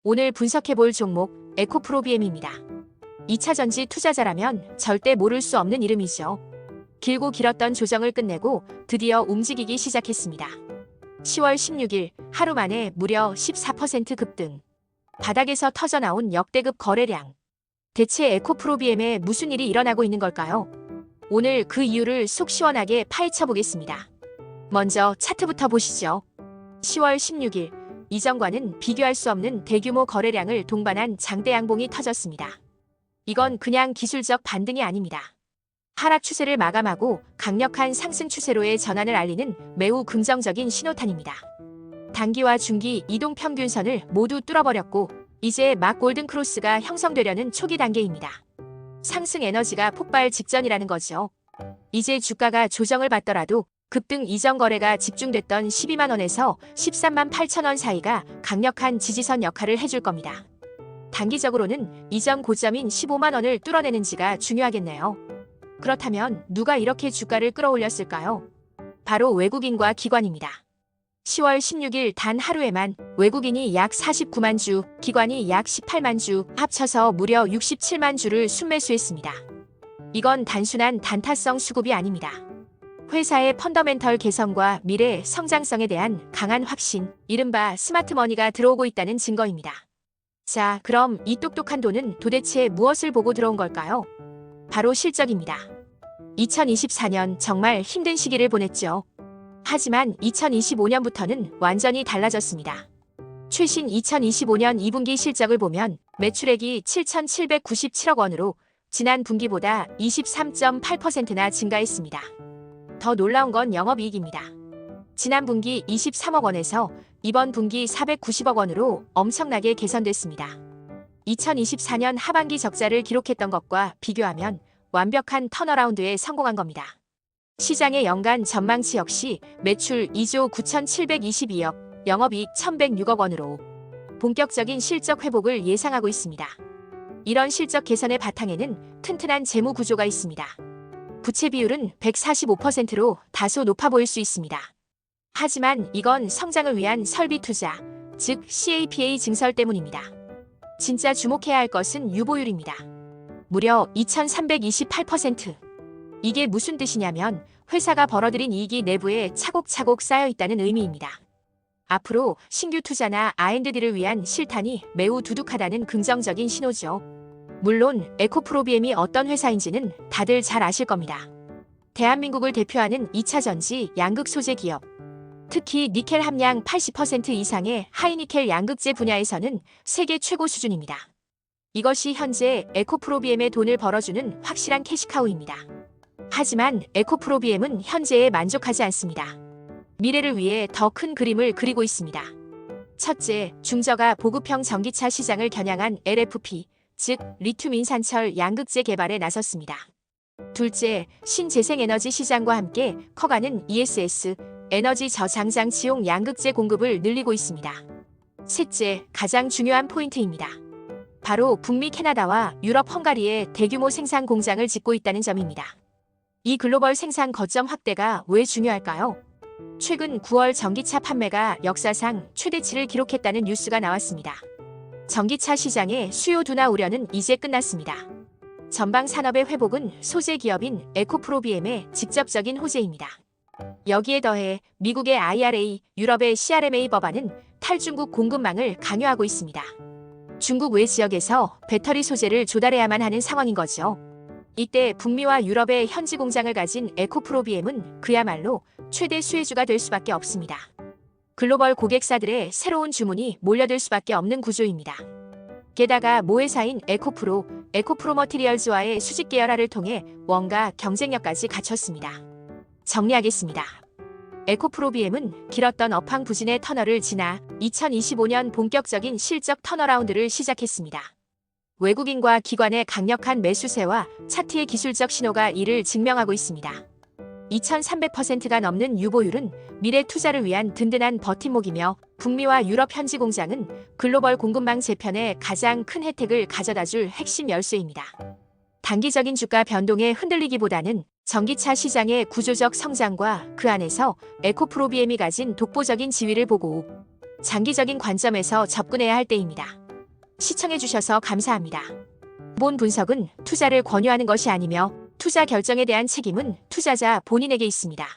오늘 분석해볼 종목 에코프로비엠입니다. 2차전지 투자자라면 절대 모를 수 없는 이름이죠. 길고 길었던 조정을 끝내고 드디어 움직이기 시작했습니다. 10월 16일 하루 만에 무려 14% 급등. 바닥에서 터져나온 역대급 거래량. 대체 에코프로비엠에 무슨 일이 일어나고 있는 걸까요? 오늘 그 이유를 속 시원하게 파헤쳐 보겠습니다. 먼저 차트부터 보시죠. 10월 16일 이전과는 비교할 수 없는 대규모 거래량을 동반한 장대 양봉이 터졌습니다. 이건 그냥 기술적 반등이 아닙니다. 하락 추세를 마감하고 강력한 상승 추세로의 전환을 알리는 매우 긍정적인 신호탄입니다. 단기와 중기 이동 평균선을 모두 뚫어버렸고 이제 막 골든 크로스가 형성되려는 초기 단계입니다. 상승 에너지가 폭발 직전이라는 거죠. 이제 주가가 조정을 받더라도 급등 이전 거래가 집중됐던 12만 원에서 13만 8천 원 사이가 강력한 지지선 역할을 해줄 겁니다. 단기적으로는 이전 고점인 15만 원을 뚫어내는지가 중요하겠네요. 그렇다면 누가 이렇게 주가를 끌어올렸을까요? 바로 외국인과 기관입니다. 10월 16일 단 하루에만 외국인이 약 49만 주, 기관이 약 18만 주, 합쳐서 무려 67만 주를 순매수했습니다. 이건 단순한 단타성 수급이 아닙니다. 회사의 펀더멘털 개선과 미래 성장성에 대한 강한 확신, 이른바 스마트머니가 들어오고 있다는 증거입니다. 자, 그럼 이 똑똑한 돈은 도대체 무엇을 보고 들어온 걸까요? 바로 실적입니다. 2024년 정말 힘든 시기를 보냈죠. 하지만 2025년부터는 완전히 달라졌습니다. 최신 2025년 2분기 실적을 보면 매출액이 7,797억 원으로 지난 분기보다 23.8%나 증가했습니다. 더 놀라운 건 영업이익입니다. 지난 분기 23억 원에서 이번 분기 490억 원으로 엄청나게 개선됐습니다. 2024년 하반기 적자를 기록했던 것과 비교하면 완벽한 턴어라운드에 성공한 겁니다. 시장의 연간 전망치 역시 매출 2조 9,722억, 영업이익 1,106억 원으로 본격적인 실적 회복을 예상하고 있습니다. 이런 실적 개선의 바탕에는 튼튼한 재무 구조가 있습니다. 부채 비율은 145%로 다소 높아 보일 수 있습니다. 하지만 이건 성장을 위한 설비 투자, 즉 CAPA 증설 때문입니다. 진짜 주목해야 할 것은 유보율입니다. 무려 2328%. 이게 무슨 뜻이냐면 회사가 벌어들인 이익이 내부에 차곡차곡 쌓여 있다는 의미입니다. 앞으로 신규 투자나 R&D를 위한 실탄이 매우 두둑하다는 긍정적인 신호죠. 물론 에코프로비엠이 어떤 회사인지는 다들 잘 아실 겁니다. 대한민국을 대표하는 2차전지 양극 소재 기업. 특히 니켈 함량 80% 이상의 하이니켈 양극재 분야에서는 세계 최고 수준입니다. 이것이 현재 에코프로비엠의 돈을 벌어주는 확실한 캐시카우입니다. 하지만 에코프로비엠은 현재에 만족하지 않습니다. 미래를 위해 더 큰 그림을 그리고 있습니다. 첫째, 중저가 보급형 전기차 시장을 겨냥한 LFP, 즉 리튬 인산철 양극재 개발에 나섰습니다. 둘째, 신재생에너지 시장과 함께 커가는 ESS, 에너지 저장장치용 양극재 공급을 늘리고 있습니다. 셋째, 가장 중요한 포인트입니다. 바로 북미 캐나다와 유럽 헝가리에 대규모 생산 공장을 짓고 있다는 점입니다. 이 글로벌 생산 거점 확대가 왜 중요할까요? 최근 9월 전기차 판매가 역사상 최대치를 기록했다는 뉴스가 나왔습니다. 전기차 시장의 수요 둔화 우려는 이제 끝났습니다. 전방 산업의 회복은 소재 기업인 에코프로비엠의 직접적인 호재입니다. 여기에 더해 미국의 IRA, 유럽의 CRMA 법안은 탈중국 공급망을 강요하고 있습니다. 중국 외 지역에서 배터리 소재를 조달해야만 하는 상황인 거죠. 이때 북미와 유럽의 현지 공장을 가진 에코프로비엠은 그야말로 최대 수혜주가 될 수밖에 없습니다. 글로벌 고객사들의 새로운 주문이 몰려들 수밖에 없는 구조입니다. 게다가 모회사인 에코프로 머티리얼즈와의 수직 계열화를 통해 원가 경쟁력까지 갖췄습니다. 정리하겠습니다. 에코프로비엠은 길었던 업황 부진의 터널을 지나 2025년 본격적인 실적 턴어라운드를 시작했습니다. 외국인과 기관의 강력한 매수세와 차트의 기술적 신호가 이를 증명하고 있습니다. 2300%가 넘는 유보율은 미래 투자를 위한 든든한 버팀목이며 북미와 유럽 현지 공장은 글로벌 공급망 재편에 가장 큰 혜택을 가져다줄 핵심 열쇠입니다. 단기적인 주가 변동에 흔들리기보다는 전기차 시장의 구조적 성장과 그 안에서 에코프로비엠이 가진 독보적인 지위를 보고 장기적인 관점에서 접근해야 할 때입니다. 시청해주셔서 감사합니다. 본 분석은 투자를 권유하는 것이 아니며 투자 결정에 대한 책임은 투자자 본인에게 있습니다.